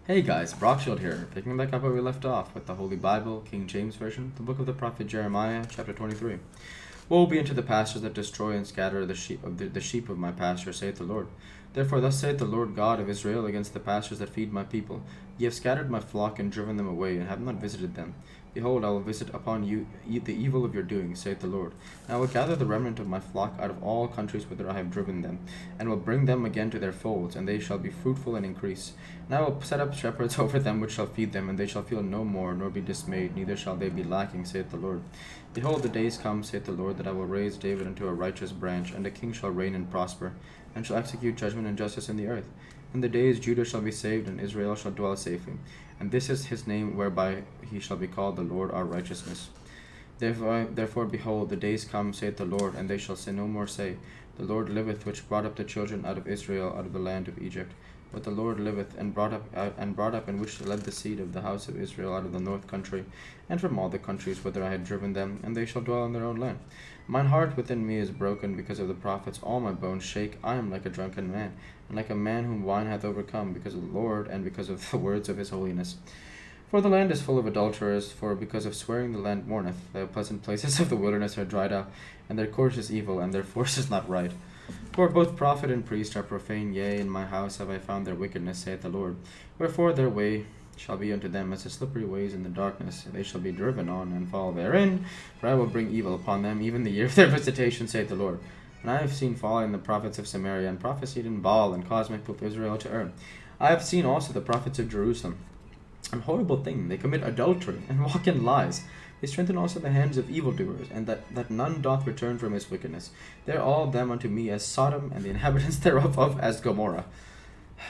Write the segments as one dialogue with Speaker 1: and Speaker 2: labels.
Speaker 1: Hey guys, Brockshield here, picking back up where we left off with the Holy Bible, King James Version, the book of the prophet Jeremiah, chapter 23. Woe be unto the pastors that destroy and scatter the sheep of my pasture, saith the Lord. Therefore thus saith the Lord God of Israel against the pastors that feed my people. Ye have scattered my flock and driven them away, and have not visited them. Behold, I will visit upon you the evil of your doing, saith the Lord. And I will gather the remnant of my flock out of all countries whither I have driven them, and will bring them again to their folds, and they shall be fruitful and increase. And I will set up shepherds over them which shall feed them, and they shall feel no more, nor be dismayed, neither shall they be lacking, saith the Lord. Behold, the days come, saith the Lord, that I will raise David unto a righteous branch, and a king shall reign and prosper, and shall execute judgment and justice in the earth. In the days Judah shall be saved, and Israel shall dwell safely. And this is his name whereby he shall be called the Lord our righteousness. Therefore, behold, the days come, saith the Lord, and they shall say no more say, The Lord liveth, which brought up the children out of Israel out of the land of Egypt. But the Lord liveth, and brought up, and which led the seed of the house of Israel out of the north country, and from all the countries whither I had driven them, and they shall dwell in their own land. Mine heart within me is broken because of the prophets, all my bones shake. I am like a drunken man, and like a man whom wine hath overcome, because of the Lord, and because of the words of his holiness. For the land is full of adulterers, for because of swearing the land mourneth. The pleasant places of the wilderness are dried up, and their course is evil, and their force is not right. For both prophet and priest are profane, yea, in my house have I found their wickedness, saith the Lord. Wherefore their way shall be unto them as the slippery ways in the darkness. They shall be driven on, and fall therein. For I will bring evil upon them, even the year of their visitation, saith the Lord. And I have seen falling the prophets of Samaria, and prophesied in Baal, and caused my people Israel to err. I have seen also the prophets of Jerusalem. An horrible thing, they commit adultery, and walk in lies. They strengthen also the hands of evildoers, and that none doth return from his wickedness. They are all them unto me as Sodom, and the inhabitants thereof as Gomorrah.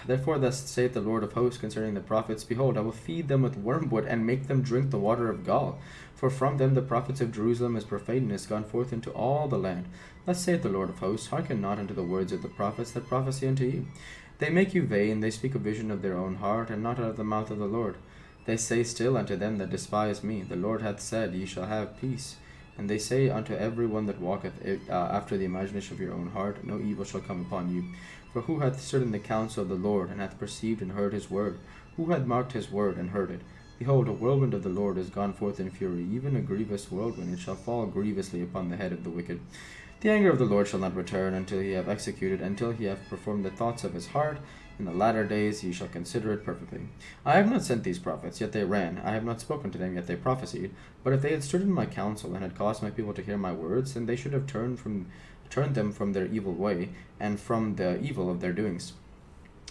Speaker 1: Therefore thus saith the Lord of hosts concerning the prophets, Behold, I will feed them with wormwood, and make them drink the water of gall. For from them the prophets of Jerusalem is profaneness gone forth into all the land. Thus saith the Lord of hosts, Hearken not unto the words of the prophets that prophesy unto you. They make you vain, they speak a vision of their own heart, and not out of the mouth of the Lord. They say still unto them that despise me, The Lord hath said, Ye shall have peace. And they say unto every one that walketh after the imagination of your own heart, No evil shall come upon you. For who hath stood in the counsel of the Lord, and hath perceived and heard his word? Who hath marked his word, and heard it? Behold, a whirlwind of the Lord is gone forth in fury, even a grievous whirlwind. It shall fall grievously upon the head of the wicked. The anger of the Lord shall not return until he have executed, until he have performed the thoughts of his heart. In the latter days ye shall consider it perfectly. I have not sent these prophets, yet they ran. I have not spoken to them, yet they prophesied. But if they had stood in my counsel, and had caused my people to hear my words, then they should have turned them from their evil way, and from the evil of their doings.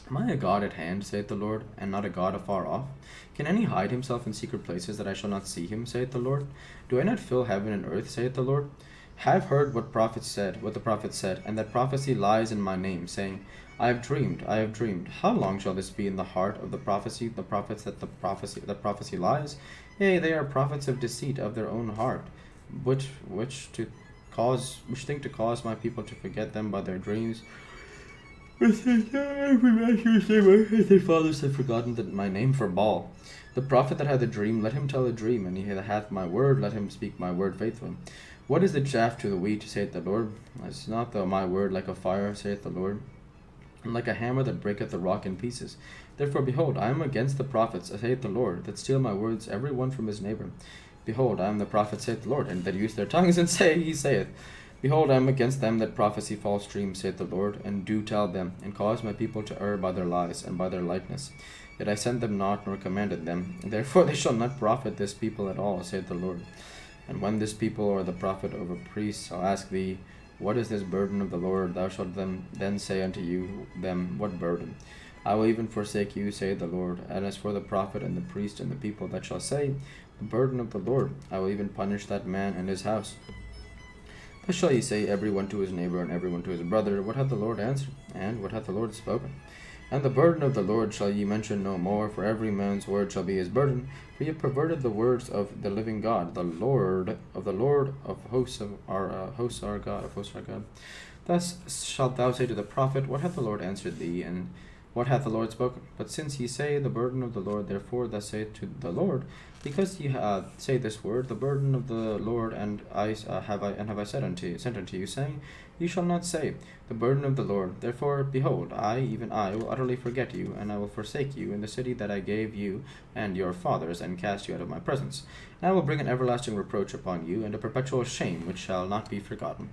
Speaker 1: Am I a God at hand, saith the Lord, and not a God afar off? Can any hide himself in secret places, that I shall not see him, saith the Lord? Do I not fill heaven and earth, saith the Lord? Have heard what the prophet said, and that prophecy lies in my name, saying, I have dreamed, I have dreamed. How long shall this be in the heart of the prophecy, the prophets that the prophecy lies? Yea, they are prophets of deceit of their own heart, which think to cause my people to forget them by their dreams. Their fathers have forgotten that my name for Baal. The prophet that hath a dream, let him tell a dream, and he that hath my word, let him speak my word faithfully. What is the chaff to the wheat, saith the Lord? Is not my word like a fire, saith the Lord, and like a hammer that breaketh the rock in pieces? Therefore, behold, I am against the prophets, saith the Lord, that steal my words, every one from his neighbor. Behold, I am the prophet, saith the Lord, and that use their tongues, and say, he saith, Behold, I am against them that prophesy false dreams, saith the Lord, and do tell them, and cause my people to err by their lies, and by their likeness. Yet I sent them not, nor commanded them, and therefore they shall not profit this people at all, saith the Lord. And when this people or the prophet or a priest shall ask thee, What is this burden of the Lord? Thou shalt then say unto them, What burden? I will even forsake you, saith the Lord. And as for the prophet and the priest and the people that shall say, The burden of the Lord, I will even punish that man and his house. Thus shall ye say, every one to his neighbor and every one to his brother, What hath the Lord answered? And what hath the Lord spoken? And the burden of the Lord shall ye mention no more, for every man's word shall be his burden. For ye have perverted the words of the living God, the Lord of hosts our God. Thus shalt thou say to the prophet, What hath the Lord answered thee? And What hath the Lord spoken? But since ye say the burden of the Lord, therefore thus say to the Lord, because ye say this word, the burden of the Lord, and have I sent unto you, saying, you shall not say, the burden of the Lord. Therefore, behold, I, even I, will utterly forget you, and I will forsake you in the city that I gave you and your fathers, and cast you out of my presence. And I will bring an everlasting reproach upon you, and a perpetual shame which shall not be forgotten.